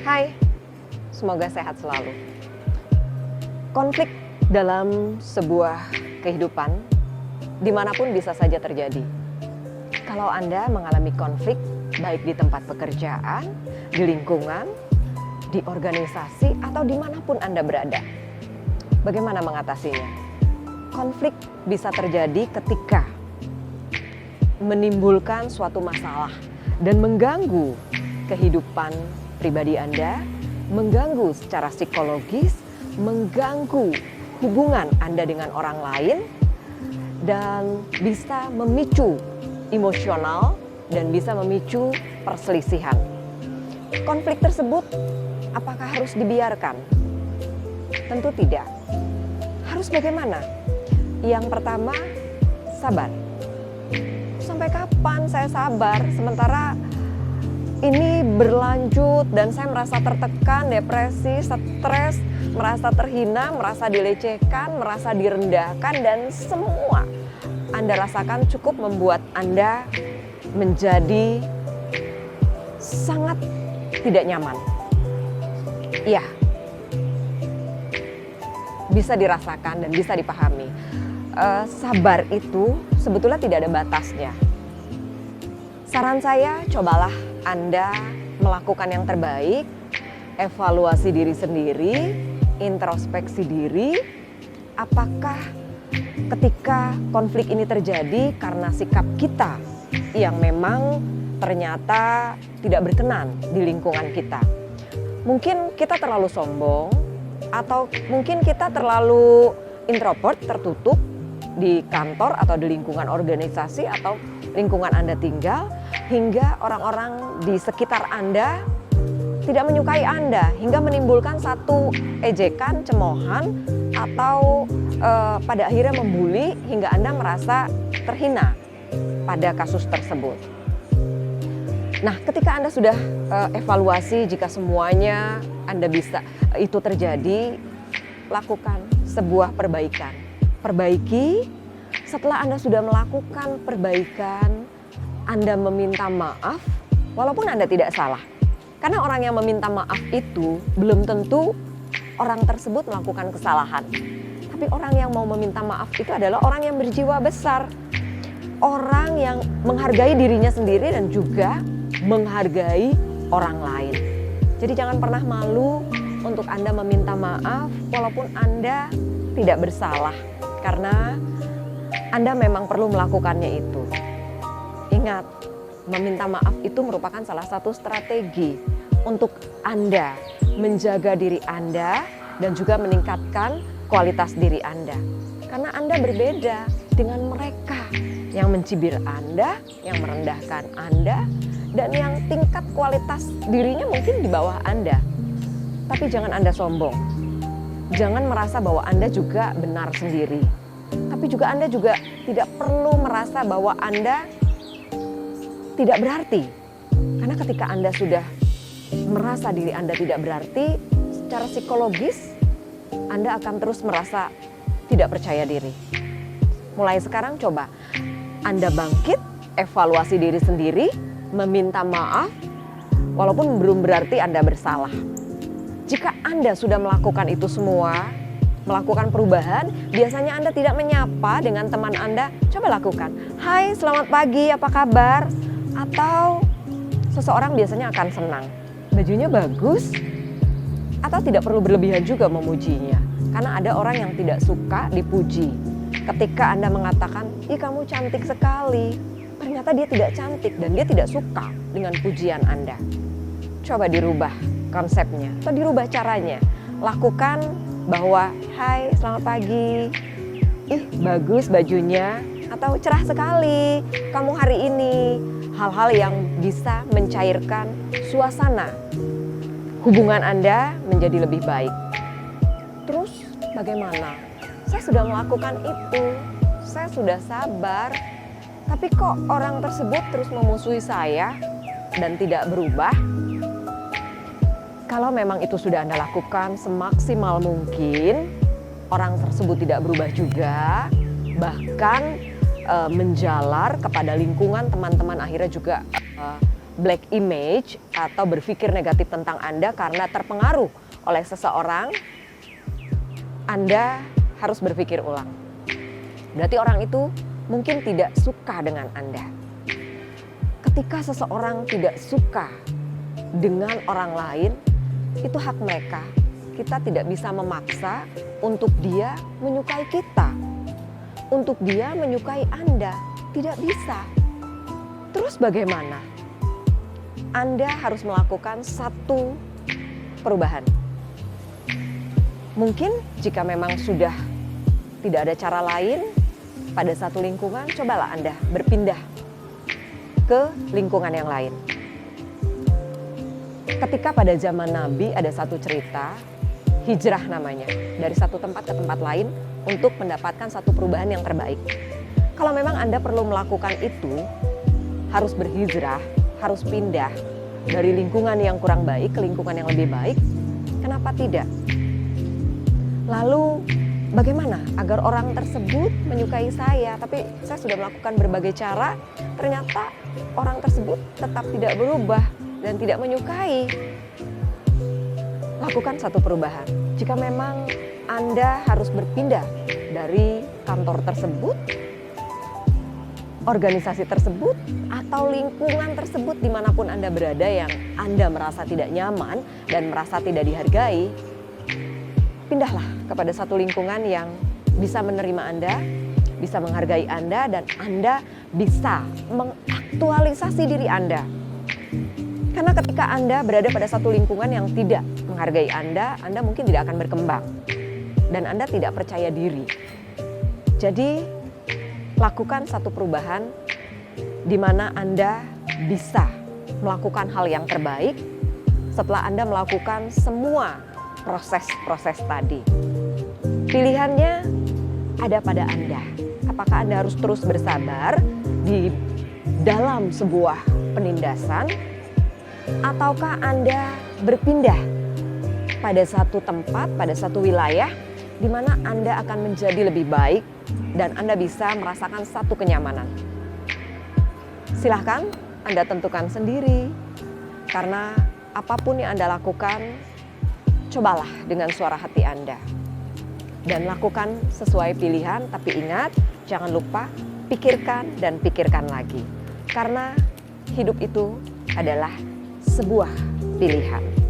Hai, semoga sehat selalu. Konflik dalam sebuah kehidupan dimanapun bisa saja terjadi. Kalau Anda mengalami konflik baik di tempat pekerjaan, di lingkungan, di organisasi, atau dimanapun Anda berada, bagaimana mengatasinya? Konflik bisa terjadi ketika menimbulkan suatu masalah dan mengganggu kehidupan pribadi Anda, mengganggu secara psikologis, mengganggu hubungan Anda dengan orang lain, dan bisa memicu emosional dan bisa memicu perselisihan. Konflik tersebut apakah harus dibiarkan? Tentu tidak. Harus bagaimana? Yang pertama, sabar. Sampai kapan saya sabar sementara ini berlanjut dan saya merasa tertekan, depresi, stres, merasa terhina, merasa dilecehkan, merasa direndahkan, dan semua Anda rasakan cukup membuat Anda menjadi sangat tidak nyaman. Iya, bisa dirasakan dan bisa dipahami. Sabar itu sebetulnya tidak ada batasnya. Saran saya, cobalah Anda melakukan yang terbaik, evaluasi diri sendiri, introspeksi diri. Apakah ketika konflik ini terjadi karena sikap kita yang memang ternyata tidak berkenan di lingkungan kita? Mungkin kita terlalu sombong, atau mungkin kita terlalu introvert, tertutup di kantor atau di lingkungan organisasi atau lingkungan Anda tinggal, hingga orang-orang di sekitar Anda tidak menyukai Anda, hingga menimbulkan satu ejekan, cemoohan, atau pada akhirnya membuli hingga Anda merasa terhina pada kasus tersebut. Nah, ketika Anda sudah evaluasi, jika semuanya Anda bisa itu terjadi, lakukan sebuah perbaikan. Perbaiki. Setelah Anda sudah melakukan perbaikan, Anda meminta maaf walaupun Anda tidak salah. Karena orang yang meminta maaf itu belum tentu orang tersebut melakukan kesalahan. Tapi orang yang mau meminta maaf itu adalah orang yang berjiwa besar. Orang yang menghargai dirinya sendiri dan juga menghargai orang lain. Jadi jangan pernah malu untuk Anda meminta maaf walaupun Anda tidak bersalah. Karena Anda memang perlu melakukannya itu. Ingat, meminta maaf itu merupakan salah satu strategi untuk Anda menjaga diri Anda dan juga meningkatkan kualitas diri Anda. Karena Anda berbeda dengan mereka yang mencibir Anda, yang merendahkan Anda, dan yang tingkat kualitas dirinya mungkin di bawah Anda. Tapi jangan Anda sombong. Jangan merasa bahwa Anda juga benar sendiri. Tapi juga Anda juga tidak perlu merasa bahwa Anda tidak berarti. Karena ketika Anda sudah merasa diri Anda tidak berarti, secara psikologis Anda akan terus merasa tidak percaya diri. Mulai sekarang coba Anda bangkit, evaluasi diri sendiri, meminta maaf, walaupun belum berarti Anda bersalah. Jika Anda sudah melakukan itu semua, melakukan perubahan, biasanya Anda tidak menyapa dengan teman Anda, coba lakukan. Hai, selamat pagi, apa kabar? Atau seseorang biasanya akan senang. Bajunya bagus, atau tidak perlu berlebihan juga memujinya. Karena ada orang yang tidak suka dipuji. Ketika Anda mengatakan, ih kamu cantik sekali, ternyata dia tidak cantik dan dia tidak suka dengan pujian Anda. Coba dirubah konsepnya atau dirubah caranya. Lakukan bahwa, hai selamat pagi, ih bagus bajunya, atau cerah sekali kamu hari ini. Hal-hal yang bisa mencairkan suasana hubungan Anda menjadi lebih baik. Terus bagaimana? Saya sudah melakukan itu, saya sudah sabar, tapi kok orang tersebut terus memusuhi saya dan tidak berubah? Kalau memang itu sudah Anda lakukan semaksimal mungkin, orang tersebut tidak berubah juga, bahkan menjalar kepada lingkungan teman-teman, akhirnya juga black image atau berpikir negatif tentang Anda karena terpengaruh oleh seseorang, Anda harus berpikir ulang. Berarti orang itu mungkin tidak suka dengan Anda. Ketika seseorang tidak suka dengan orang lain, itu hak mereka. Kita tidak bisa memaksa untuk dia menyukai kita, untuk dia menyukai Anda. Tidak bisa. Terus bagaimana? Anda harus melakukan satu perubahan. Mungkin jika memang sudah tidak ada cara lain, pada satu lingkungan, cobalah Anda berpindah ke lingkungan yang lain. Ketika pada zaman Nabi ada satu cerita, hijrah namanya, dari satu tempat ke tempat lain untuk mendapatkan satu perubahan yang terbaik. Kalau memang Anda perlu melakukan itu, harus berhijrah, harus pindah dari lingkungan yang kurang baik ke lingkungan yang lebih baik, kenapa tidak? Lalu bagaimana agar orang tersebut menyukai saya? Tapi saya sudah melakukan berbagai cara, ternyata orang tersebut tetap tidak berubah dan tidak menyukai. Lakukan satu perubahan. Jika memang Anda harus berpindah dari kantor tersebut, organisasi tersebut, atau lingkungan tersebut dimanapun Anda berada yang Anda merasa tidak nyaman dan merasa tidak dihargai, pindahlah kepada satu lingkungan yang bisa menerima Anda, bisa menghargai Anda, dan Anda bisa mengaktualisasi diri Anda. Karena ketika Anda berada pada satu lingkungan yang tidak menghargai Anda mungkin tidak akan berkembang dan Anda tidak percaya diri. Jadi, lakukan satu perubahan di mana Anda bisa melakukan hal yang terbaik setelah Anda melakukan semua proses-proses tadi. Pilihannya ada pada Anda. Apakah Anda harus terus bersabar di dalam sebuah penindasan, ataukah Anda berpindah pada satu tempat, pada satu wilayah di mana Anda akan menjadi lebih baik dan Anda bisa merasakan satu kenyamanan. Silahkan Anda tentukan sendiri, karena apapun yang Anda lakukan, cobalah dengan suara hati Anda. Dan lakukan sesuai pilihan, tapi ingat, jangan lupa pikirkan dan pikirkan lagi. Karena hidup itu adalah sebuah pilihan.